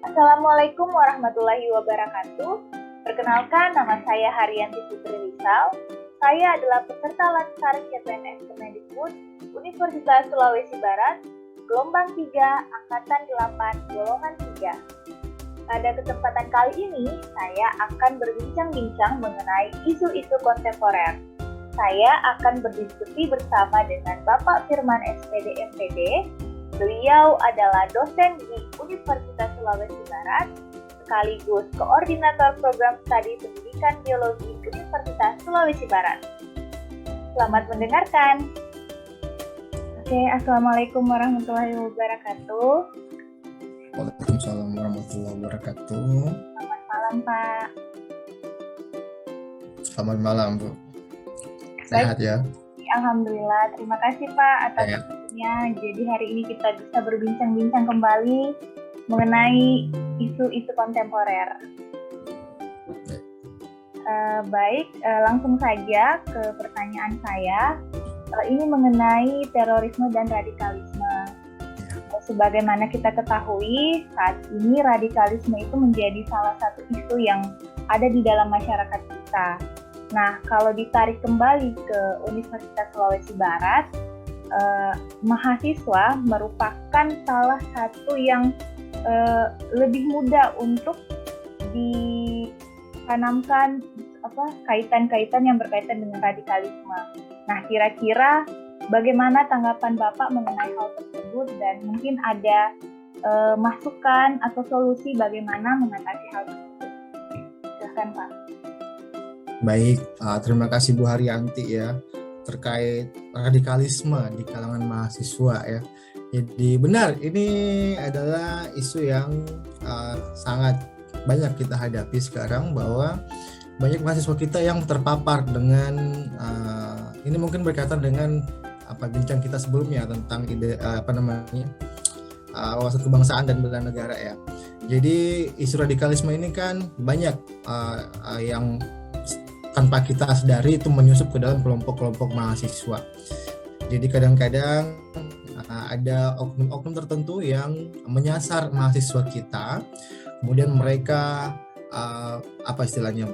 Assalamualaikum warahmatullahi wabarakatuh. Perkenalkan, nama saya Haryanti Putri Rizal. Saya adalah peserta Lansar CPNS Kemendikbud Universitas Sulawesi Barat, gelombang 3, angkatan 8, golongan 3. Pada kesempatan kali ini, saya akan berbincang-bincang mengenai isu-isu kontemporer. Saya akan berdiskusi bersama dengan Bapak Firman SPD MPD. Beliau adalah dosen di Universitas Sulawesi Barat, sekaligus koordinator program studi pendidikan biologi Universitas Sulawesi Barat. Selamat mendengarkan. Oke, Assalamualaikum warahmatullahi wabarakatuh. Waalaikumsalam warahmatullahi wabarakatuh. Selamat malam, Pak. Selamat malam, Bu. Sehat ya? Alhamdulillah, terima kasih Pak atas waktunya. Jadi hari ini kita bisa berbincang-bincang kembali mengenai isu-isu kontemporer. Langsung saja ke pertanyaan saya. Ini mengenai terorisme dan radikalisme. Sebagaimana kita ketahui, saat ini radikalisme itu menjadi salah satu isu yang ada di dalam masyarakat kita. Nah, kalau ditarik kembali ke Universitas Sulawesi Barat, mahasiswa merupakan salah satu yang lebih mudah untuk ditanamkan kaitan-kaitan yang berkaitan dengan radikalisme. Nah, kira-kira bagaimana tanggapan Bapak mengenai hal tersebut dan mungkin ada masukan atau solusi bagaimana mengatasi hal tersebut? Silakan, Pak. Baik, terima kasih Bu Haryanti ya terkait radikalisme di kalangan mahasiswa ya. Jadi benar, ini adalah isu yang sangat banyak kita hadapi sekarang, bahwa banyak mahasiswa kita yang terpapar dengan ini mungkin berkaitan dengan bincang kita sebelumnya tentang wawasan kebangsaan dan bela negara ya. Jadi isu radikalisme ini kan banyak yang tanpa kita sadari itu menyusup ke dalam kelompok-kelompok mahasiswa. Jadi kadang-kadang ada oknum-oknum tertentu yang menyasar mahasiswa kita, kemudian mereka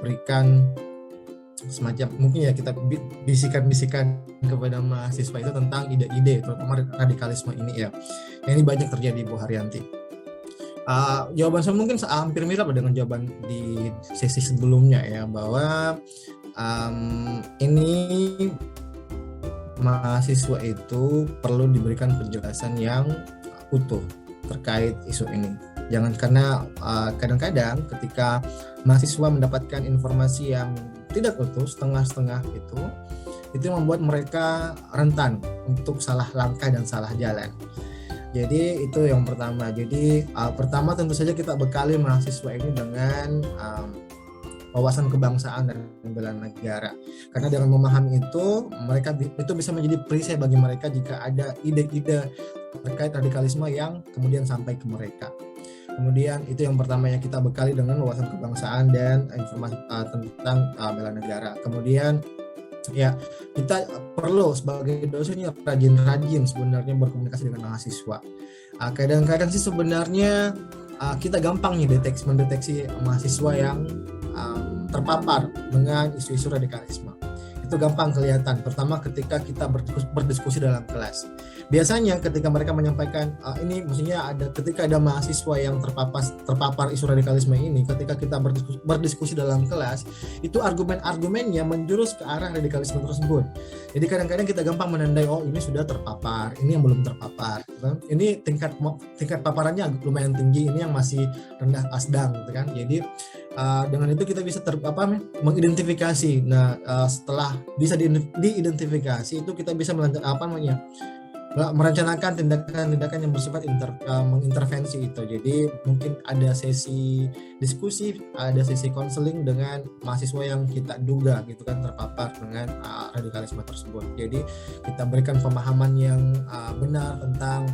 berikan semacam mungkin ya kita bisikan-bisikan kepada mahasiswa itu tentang ide-ide terutama radikalisme ini ya. Ini banyak terjadi, Bu Haryanti. Jawaban saya mungkin hampir mirip dengan jawaban di sesi sebelumnya ya, bahwa ini mahasiswa itu perlu diberikan penjelasan yang utuh terkait isu ini. Jangan karena kadang-kadang ketika mahasiswa mendapatkan informasi yang tidak utuh, setengah-setengah itu membuat mereka rentan untuk salah langkah dan salah jalan. Jadi itu yang pertama. Jadi pertama tentu saja kita bekali mahasiswa ini dengan wawasan kebangsaan dan bela negara. Karena dengan memahami itu, mereka itu bisa menjadi perisai bagi mereka jika ada ide-ide terkait radikalisme yang kemudian sampai ke mereka. Kemudian itu yang pertama yang kita bekali dengan wawasan kebangsaan dan informasi tentang bela negara. Kemudian ya, kita perlu sebagai dosennya rajin-rajin sebenarnya berkomunikasi dengan mahasiswa. Kadang-kadang sih sebenarnya kita gampang nih mendeteksi mahasiswa yang terpapar dengan isu-isu radikalisme. Itu gampang kelihatan, pertama ketika kita berdiskusi dalam kelas. Biasanya ketika mereka menyampaikan ketika ada mahasiswa yang terpapar isu radikalisme ini, ketika kita berdiskusi dalam kelas, itu argumen-argumennya menjurus ke arah radikalisme tersebut. Jadi kadang-kadang kita gampang menandai, oh ini sudah terpapar, ini yang belum terpapar, gitu. Ini tingkat paparannya lumayan tinggi, ini yang masih rendah sedang, gitu kan. Jadi dengan itu kita bisa mengidentifikasi. Nah, setelah bisa diidentifikasi itu kita bisa merencanakan tindakan-tindakan yang bersifat mengintervensi itu. Jadi mungkin ada sesi diskusi, ada sesi konseling dengan mahasiswa yang kita duga gitu kan terpapar dengan radikalisme tersebut. Jadi kita berikan pemahaman yang benar tentang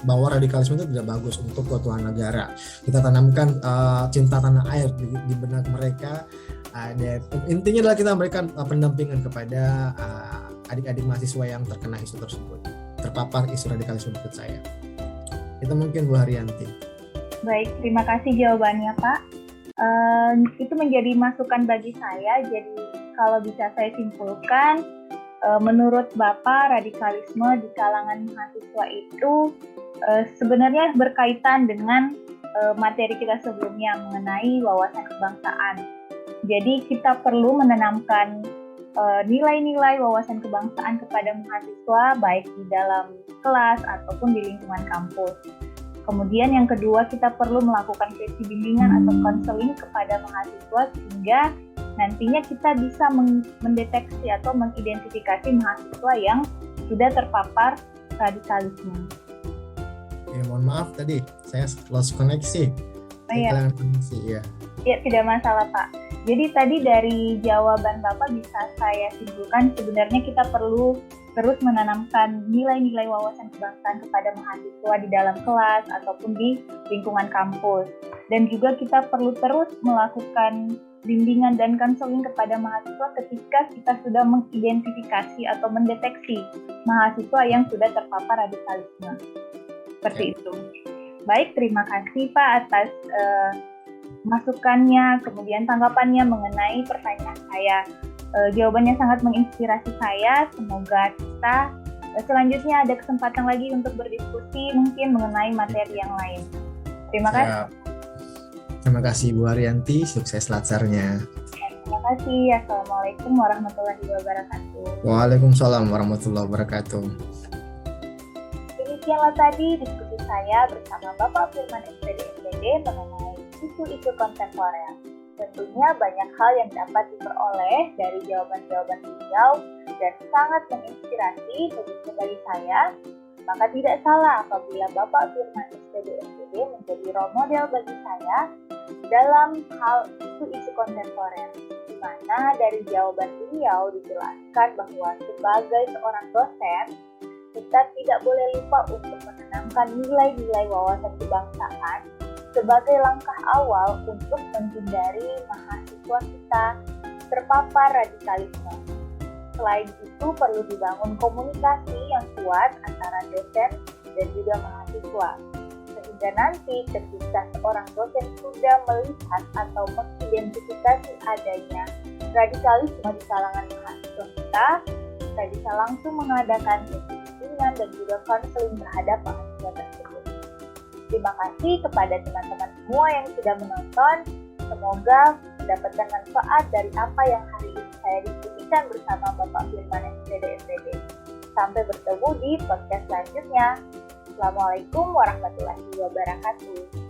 bahwa radikalisme itu tidak bagus untuk keutuhan negara. Kita tanamkan cinta tanah air di benak mereka. Dan intinya adalah kita memberikan pendampingan kepada adik-adik mahasiswa yang terkena isu tersebut, terpapar isu radikalisme menurut saya. Itu mungkin Bu Haryanti. Baik, terima kasih jawabannya Pak. Itu menjadi masukan bagi saya. Jadi kalau bisa saya simpulkan, menurut Bapak radikalisme di kalangan mahasiswa itu sebenarnya berkaitan dengan materi kita sebelumnya mengenai wawasan kebangsaan. Jadi kita perlu menanamkan nilai-nilai wawasan kebangsaan kepada mahasiswa baik di dalam kelas ataupun di lingkungan kampus. Kemudian yang kedua, kita perlu melakukan sesi bimbingan atau konseling kepada mahasiswa sehingga nantinya kita bisa mendeteksi atau mengidentifikasi mahasiswa yang sudah terpapar radikalisme. Ya, mohon maaf tadi saya lost koneksi. Iya. Ya. Ya, tidak masalah Pak. Jadi tadi dari jawaban Bapak bisa saya simpulkan sebenarnya kita perlu terus menanamkan nilai-nilai wawasan kebangsaan kepada mahasiswa di dalam kelas ataupun di lingkungan kampus. Dan juga kita perlu terus melakukan bimbingan dan konseling kepada mahasiswa ketika kita sudah mengidentifikasi atau mendeteksi mahasiswa yang sudah terpapar radikalisme. Seperti itu. Baik, terima kasih Pak atas masukannya, kemudian tanggapannya mengenai pertanyaan saya. Jawabannya sangat menginspirasi saya. Semoga kita selanjutnya ada kesempatan lagi untuk berdiskusi mungkin mengenai materi yang lain. Terima kasih. Terima kasih Bu Haryanti, sukses latsarnya. Terima kasih. Assalamualaikum warahmatullahi wabarakatuh. Waalaikumsalam warahmatullahi wabarakatuh. Demikianlah tadi diskusi saya bersama Bapak Firman SPD mengenai isu-isu kontemporer. Tentunya banyak hal yang dapat diperoleh dari jawaban-jawaban beliau dan sangat menginspirasi bagi saya. Maka tidak salah apabila Bapak Firman SPD menjadi role model bagi saya dalam hal isu-isu kontemporer, di mana dari jawaban beliau dijelaskan bahwa sebagai seorang dosen, kita tidak boleh lupa untuk menanamkan nilai-nilai wawasan kebangsaan sebagai langkah awal untuk menghindari mahasiswa kita terpapar radikalisme. Selain itu, perlu dibangun komunikasi yang kuat antara dosen dan juga mahasiswa. Sehingga nanti ketika seorang dosen sudah melihat atau mengidentifikasi adanya radikalisme di kalangan mahasiswa kita bisa langsung mengadakan bimbingan dan juga konseling terhadap mahasiswa tersebut. Terima kasih kepada teman-teman semua yang sudah menonton. Semoga mendapatkan manfaat dari apa yang hari ini saya diskusikan bersama Bapak Firman SPD. Sampai bertemu di podcast selanjutnya. Assalamualaikum warahmatullahi wabarakatuh.